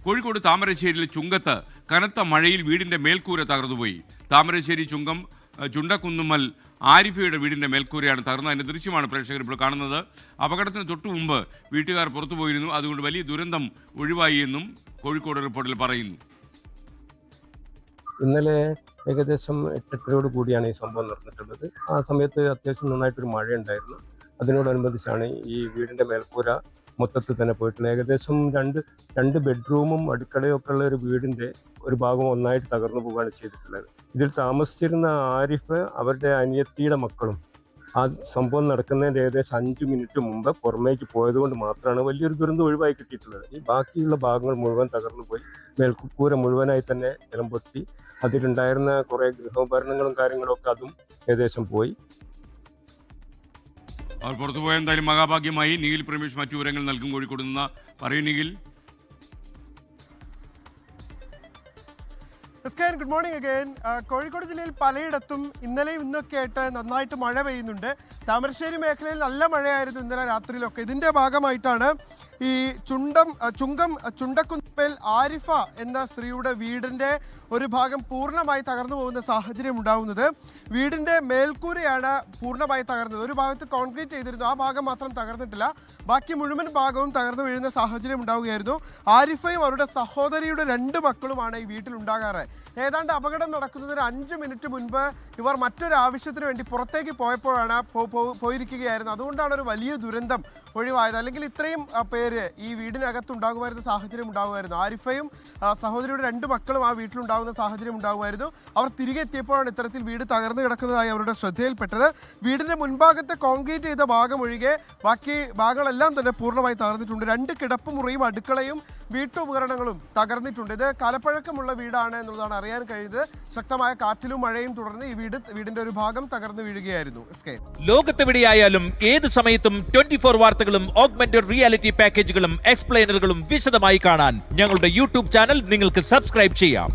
കോഴിക്കോട് താമരശ്ശേരിയിലെ ചുങ്കത്ത് കനത്ത മഴയിൽ വീടിന്റെ മേൽക്കൂര തകർന്നുപോയി. താമരശ്ശേരി ചുങ്കം ചുണ്ടക്കുന്നുമ്മൽ ആരിഫയുടെ വീടിന്റെ മേൽക്കൂരയാണ് തകർന്നത്. അതിന്റെ ദൃശ്യമാണ് പ്രേക്ഷകർ ഇപ്പോൾ കാണുന്നത്. അപകടത്തിന് തൊട്ടു മുമ്പ് വീട്ടുകാർ പുറത്തുപോയിരുന്നു. അതുകൊണ്ട് വലിയ ദുരന്തം ഒഴിവായി എന്നും കോഴിക്കോട് റിപ്പോർട്ടിൽ പറയുന്നു. ഇന്നലെ ഏകദേശം 8:30 കൂടിയാണ് ഈ സംഭവം നടന്നിട്ടുള്ളത്. ആ സമയത്ത് അത്യാവശ്യം നന്നായിട്ടൊരു മഴയുണ്ടായിരുന്നു. അതിനോടനുബന്ധിച്ചാണ് ഈ വീടിൻ്റെ മേൽക്കൂര മൊത്തത്തിൽ തന്നെ പോയിട്ടുള്ളത്. ഏകദേശം രണ്ട് ബെഡ്റൂമും അടുക്കളയും ഒക്കെ ഉള്ള ഒരു വീടിൻ്റെ ഒരു ഭാഗം ഒന്നായിട്ട് തകർന്നു പോവുകയാണ് ചെയ്തിട്ടുള്ളത്. ഇതിൽ താമസിച്ചിരുന്ന ആരിഫ് അവരുടെ അനിയത്തിയുടെ മക്കളും ആ സംഭവം നടക്കുന്നതിൻ്റെ ഏകദേശം 5 മിനിറ്റ് മുമ്പ് പുറമേക്ക് പോയതുകൊണ്ട് മാത്രമാണ് വലിയൊരു ദുരന്തം ഒഴിവായി കിട്ടിയിട്ടുള്ളത്. ഈ ബാക്കിയുള്ള ഭാഗങ്ങൾ മുഴുവൻ തകർന്നു പോയി. മേൽക്കൂര മുഴുവനായി തന്നെ ജലം പൊട്ടി. അതിലുണ്ടായിരുന്ന കുറേ ഗൃഹോപകരണങ്ങളും കാര്യങ്ങളൊക്കെ അതും ഏകദേശം പോയി. അവർ പുറത്തുപോയ എന്തായാലും മഹാഭാഗ്യമായി. നിഖിൽ പ്രമേഷ് മറ്റു വിവരങ്ങൾ നൽകും. കോഴിക്കോട് നിന്ന് പറയൂ Nikhil. Good morning again. Kozhikode ജില്ലയിൽ പലയിടത്തും ഇന്നലെയും ഇന്നൊക്കെ ആയിട്ട് നന്നായിട്ട് മഴ പെയ്യുന്നുണ്ട്. താമരശ്ശേരി മേഖലയിൽ നല്ല മഴയായിരുന്നു ഇന്നലെ രാത്രിയിലൊക്കെ. ഇതിൻ്റെ ഭാഗമായിട്ടാണ് ഈ ചുണ്ടക്കുന്നിൽ ആരിഫ എന്ന സ്ത്രീയുടെ വീടിൻ്റെ ഒരു ഭാഗം പൂർണ്ണമായി തകർന്നു പോകുന്ന സാഹചര്യം ഉണ്ടാവുന്നത്. വീടിൻ്റെ മേൽക്കൂരയാണ് പൂർണ്ണമായി തകർന്നത്. ഒരു ഭാഗത്ത് കോൺക്രീറ്റ് ചെയ്തിരുന്നു, ആ ഭാഗം മാത്രം തകർന്നിട്ടില്ല. ബാക്കി മുഴുവൻ ഭാഗവും തകർന്നു വീഴുന്ന സാഹചര്യം ഉണ്ടാവുകയായിരുന്നു. ആരിഫയും അവരുടെ സഹോദരിയുടെ 2 മക്കളുമാണ് ഈ വീട്ടിലുണ്ടാകാറ്. ഏതാണ്ട് അപകടം നടക്കുന്നതിന് 5 മിനിറ്റ് മുൻപ് ഇവർ മറ്റൊരു ആവശ്യത്തിന് വേണ്ടി പുറത്തേക്ക് പോയപ്പോഴാണ് പോയിരിക്കുകയായിരുന്നു. അതുകൊണ്ടാണ് ഒരു വലിയ ദുരന്തം ഒഴിവായത്. അല്ലെങ്കിൽ ഇത്രയും പേര് ഈ വീടിനകത്തുണ്ടാകുമായിരുന്ന സാഹചര്യം ഉണ്ടാകുമായിരുന്നു. ആരിഫയും സഹോദരിയുടെ 2 മക്കളും ആ വീട്ടിലുണ്ടാകുന്ന സാഹചര്യം ഉണ്ടാകുമായിരുന്നു. അവർ തിരികെ എത്തിയപ്പോഴാണ് ഇത്തരത്തിൽ വീട് തകർന്നു കിടക്കുന്നതായി അവരുടെ ശ്രദ്ധയിൽപ്പെട്ടത്. വീടിൻ്റെ മുൻഭാഗത്തെ കോൺക്രീറ്റ് ചെയ്ത ഭാഗം ഒഴികെ ബാക്കി ഭാഗങ്ങളെല്ലാം തന്നെ പൂർണ്ണമായി തകർന്നിട്ടുണ്ട്. 2 കിടപ്പുമുറിയും അടുക്കളയും വീട്ടുപകരണങ്ങളും തകർന്നിട്ടുണ്ട്. ഇത് കാലപ്പഴക്കമുള്ള വീടാണ് എന്നുള്ളതാണ് അറിയാൻ കഴിയുന്നത്. ശക്തമായ കാറ്റിലും മഴയും തുടർന്ന് ഈ വീടിന്റെ ഒരു ഭാഗം തകർന്നു വീഴുകയായിരുന്നു. ലോകത്തെവിടെയായാലും ഏത് സമയത്തും 24 വാർത്തകളും ഓഗ്മെന്റഡ് റിയാലിറ്റി പാക്കേജുകളും എക്സ്പ്ലെയിനറുകളും വിശദമായി കാണാൻ ഞങ്ങളുടെ യൂട്യൂബ് ചാനൽ നിങ്ങൾക്ക് സബ്സ്ക്രൈബ് ചെയ്യാം.